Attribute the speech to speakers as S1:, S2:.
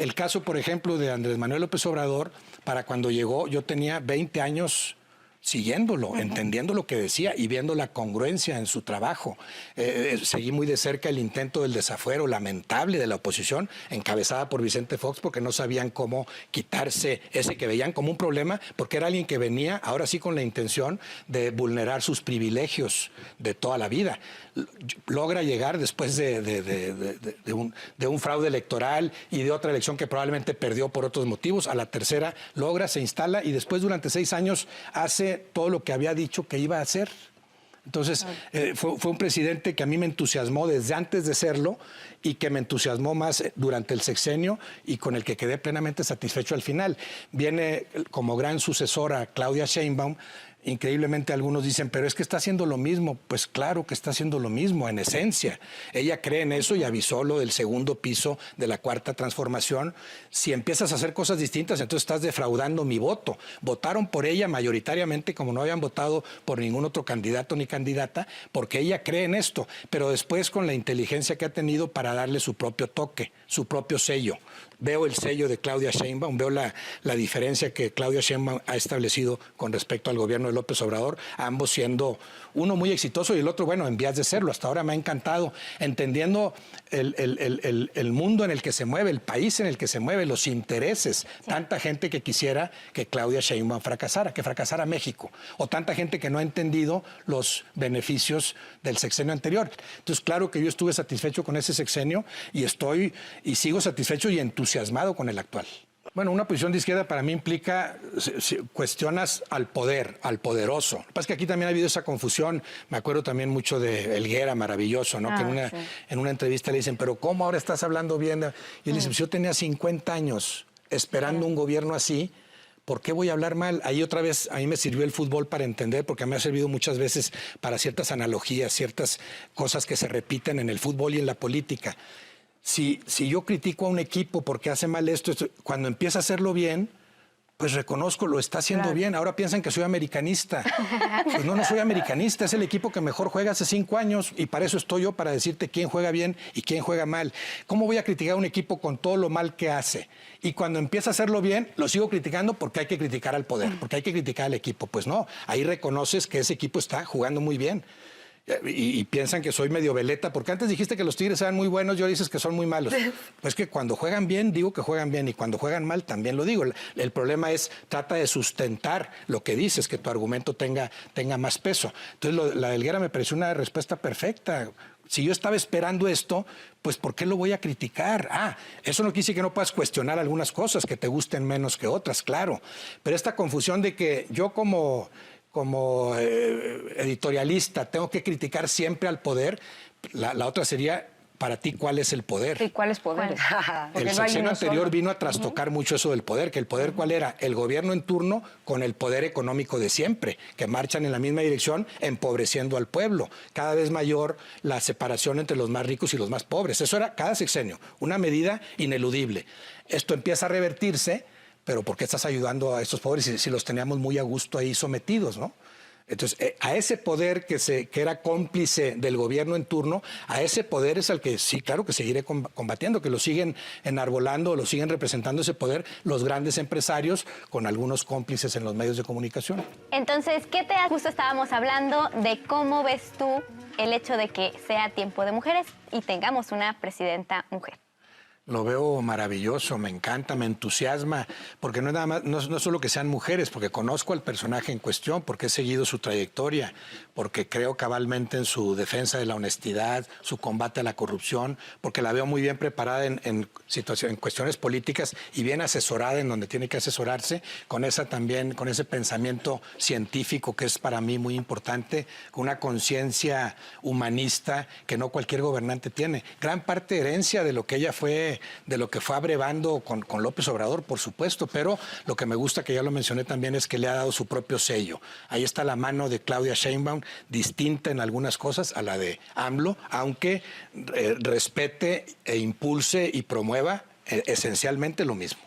S1: El caso, por ejemplo, de Andrés Manuel López Obrador, para cuando llegó, yo tenía 20 años siguiéndolo, entendiendo lo que decía y viendo la congruencia en su trabajo. Seguí muy de cerca el intento del desafuero lamentable de la oposición, encabezada por Vicente Fox, porque no sabían cómo quitarse ese que veían como un problema, porque era alguien que venía, ahora sí, con la intención de vulnerar sus privilegios de toda la vida. Logra llegar después de un fraude electoral y de otra elección que probablemente perdió por otros motivos. A la tercera logra, se instala y después durante 6 años hace todo lo que había dicho que iba a hacer. Entonces, fue un presidente que a mí me entusiasmó desde antes de serlo y que me entusiasmó más durante el sexenio y con el que quedé plenamente satisfecho al final. Viene como gran sucesora Claudia Sheinbaum. Increíblemente algunos dicen, pero es que está haciendo lo mismo. Pues claro que está haciendo lo mismo, en esencia. Ella cree en eso y avisó lo del segundo piso de la cuarta transformación. Si empiezas a hacer cosas distintas, entonces estás defraudando mi voto. Votaron por ella mayoritariamente, como no habían votado por ningún otro candidato ni candidata, porque ella cree en esto. Pero después, con la inteligencia que ha tenido para darle su propio toque, su propio sello. Veo el sello de Claudia Sheinbaum, veo la diferencia que Claudia Sheinbaum ha establecido con respecto al gobierno de López Obrador, ambos siendo uno muy exitoso y el otro, bueno, en vías de serlo. Hasta ahora me ha encantado, entendiendo el mundo en el que se mueve, el país en el que se mueve, los intereses. Sí. Tanta gente que quisiera que Claudia Sheinbaum fracasara, que fracasara México, o tanta gente que no ha entendido los beneficios del sexenio anterior. Entonces, claro que yo estuve satisfecho con ese sexenio y sigo satisfecho y entusiasmado con el actual. Bueno, una posición de izquierda para mí implica, si cuestionas al poder, al poderoso. Lo que pasa es que aquí también ha habido esa confusión. Me acuerdo también mucho de Helguera, maravilloso, ¿no? Que en una entrevista le dicen, pero ¿cómo ahora estás hablando bien? Y él dice, pues yo tenía 50 años esperando un gobierno así. ¿Por qué voy a hablar mal? Ahí otra vez, a mí me sirvió el fútbol para entender, porque me ha servido muchas veces para ciertas analogías, ciertas cosas que se repiten en el fútbol y en la política. Si yo critico a un equipo porque hace mal esto, cuando empieza a hacerlo bien, pues reconozco, lo está haciendo bien. Ahora piensan que soy americanista. Pues no soy americanista, es el equipo que mejor juega hace 5 años y para eso estoy yo, para decirte quién juega bien y quién juega mal. ¿Cómo voy a criticar a un equipo con todo lo mal que hace? Y cuando empieza a hacerlo bien, lo sigo criticando porque hay que criticar al poder, porque hay que criticar al equipo. Pues no, ahí reconoces que ese equipo está jugando muy bien. Y piensan que soy medio veleta, porque antes dijiste que los Tigres eran muy buenos y ahora dices que son muy malos. Pues que cuando juegan bien, digo que juegan bien, y cuando juegan mal, también lo digo. El problema es, trata de sustentar lo que dices, que tu argumento tenga más peso. Entonces, la de Helguera me pareció una respuesta perfecta. Si yo estaba esperando esto, pues ¿por qué lo voy a criticar? Eso no quiere decir que no puedas cuestionar algunas cosas que te gusten menos que otras, claro. Pero esta confusión de que yo como editorialista tengo que criticar siempre al poder, la otra sería, para ti, ¿cuál es el poder?
S2: ¿Y cuál es poder?
S1: El sexenio anterior vino a trastocar mucho eso del poder, que el poder, ¿cuál era? El gobierno en turno con el poder económico de siempre, que marchan en la misma dirección, empobreciendo al pueblo. Cada vez mayor la separación entre los más ricos y los más pobres. Eso era cada sexenio, una medida ineludible. Esto empieza a revertirse, pero ¿por qué estás ayudando a estos pobres si los teníamos muy a gusto ahí sometidos, ¿no? Entonces, a ese poder que era cómplice del gobierno en turno, a ese poder es al que sí, claro que seguiré combatiendo, que lo siguen enarbolando, lo siguen representando ese poder los grandes empresarios con algunos cómplices en los medios de comunicación.
S3: Entonces, justo estábamos hablando de cómo ves tú el hecho de que sea tiempo de mujeres y tengamos una presidenta mujer.
S1: Lo veo maravilloso, me encanta, me entusiasma, porque no es nada más, no solo que sean mujeres, porque conozco al personaje en cuestión, porque he seguido su trayectoria, porque creo cabalmente en su defensa de la honestidad, su combate a la corrupción, porque la veo muy bien preparada en cuestiones políticas y bien asesorada en donde tiene que asesorarse, con ese pensamiento científico que es para mí muy importante, con una conciencia humanista que no cualquier gobernante tiene. Gran parte herencia de lo que ella fue, de lo que fue abrevando con López Obrador, por supuesto, pero lo que me gusta, que ya lo mencioné también, es que le ha dado su propio sello. Ahí está la mano de Claudia Sheinbaum, distinta en algunas cosas a la de AMLO, aunque respete e impulse y promueva esencialmente lo mismo.